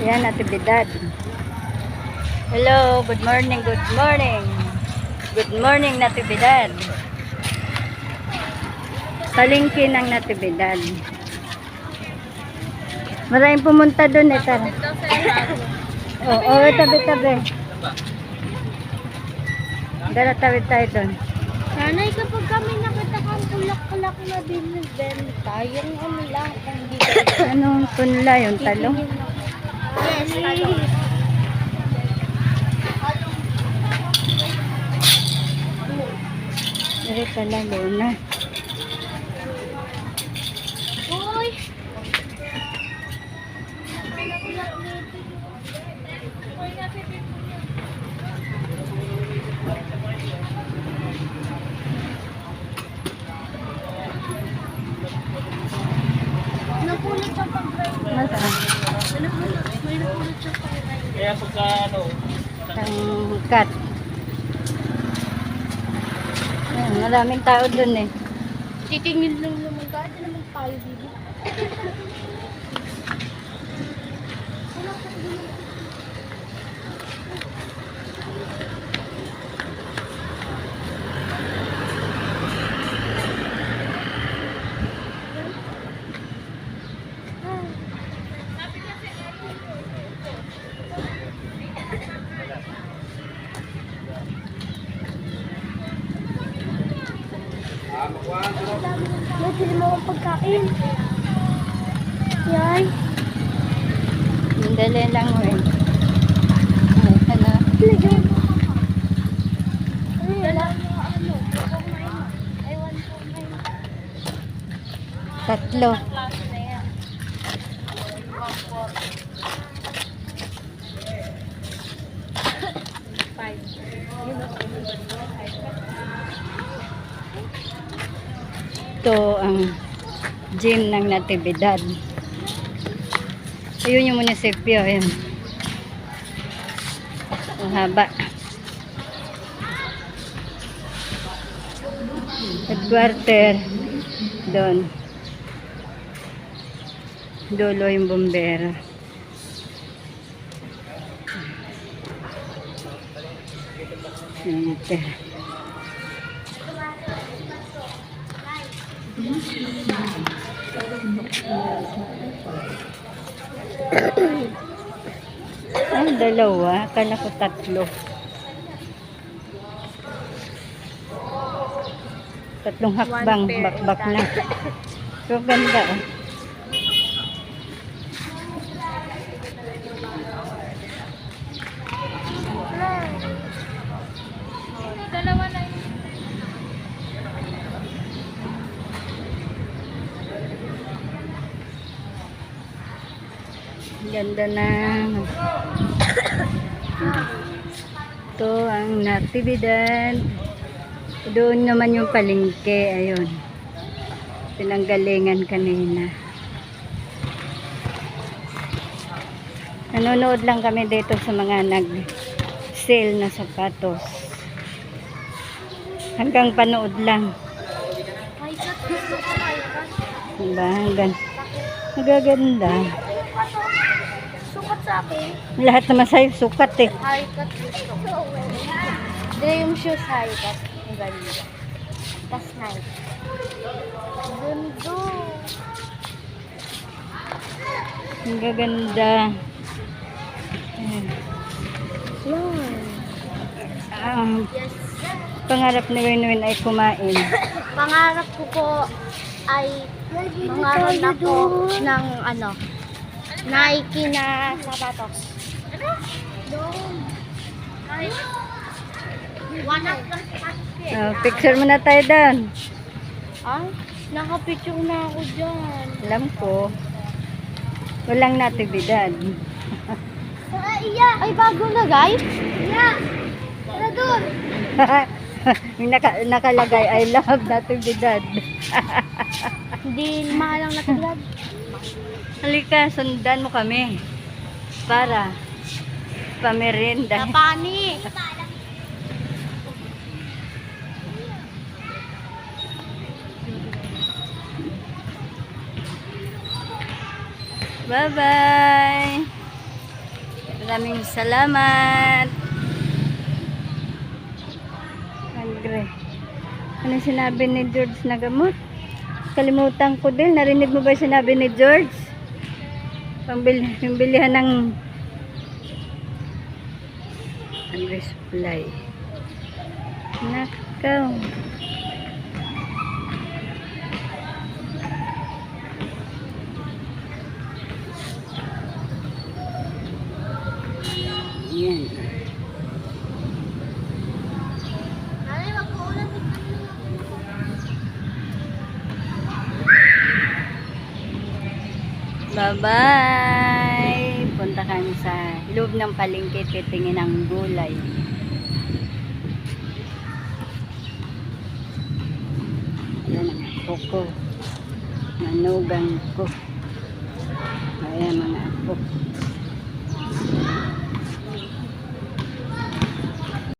Yan, Natividad. Hello, good morning, good morning. Good morning, Natividad. Palengke ng Natividad. Maraming pumunta doon eh, tara. Oo, tabi-tabi. Tara, tabi tayo doon. Nanay, kapag kami nakita kang kulak-kulak na binibenta, yung ano lang, kung hindi ka Anong punla yung talong? yes, talong. Dari pala, Luna. Uy! Napulit siya pag-drive. Masa? May napulit siya pag-drive. Kaya pagka ano, Tangkat. Ayan, maraming tao doon eh. Titingin lang naman kahit naman tayo dito. Pwede mo akong pagkain. Yan. Dali lang mo eh. Ay, ano? Tatlo. Ito ang gym ng Natividad. Ayun yung munisipyo. Ayun. Ang haba. Headquarter. Doon. Dulo yung bombero. Ito. Ay, dalawa. Akala ko tatlo. Tatlong hakbang. Bakbak na. So, ganda oh. Dalawa na yun. Ganda na. Ito ang Natividad. Doon naman yung palengke. Ayun. Pinanggalingan kanina. Nanonood lang kami dito sa mga nag-sale na sapatos. Hanggang panood lang. Ay, kat. Gusto ko ay kat. Diba? Hanggang magaganda. Sukat sa akin. Lahat naman sa'yo sukat eh. High cut gusto ko. Hindi yung shoes high cut. Ang ganda. Tas nice. Ganda. Ang gaganda. Ayan. Yan. Yes. Pangarap ni Winwin ay kumain. Pangarap ko po ay mangaroon ako ng ano, Nike na sapatos. Picture mo na tayo doon. Ah, nakapicture na ako dyan. Alam ko. Walang Natividad. Ay, bago na guys? Yeah. Tara doon. May nakalagay, I love Natividad. Hindi mahalang natulad. Halika, sundan mo kami. Para pamerinda. Napani. Bye-bye. Maraming salamat. Andre. Ano sinabi ni George na gamot? Kalimutan ko din. Narinig mo ba sinabi ni George? Pambilihan ng Andre supply. Nakaw. Yan. Nanay, wag ko ulan. Bye-bye! Punta kami sa loob ng palengke, titingin ng gulay. Ayan ang apo ko. Manugang ko. Ayan mga apo.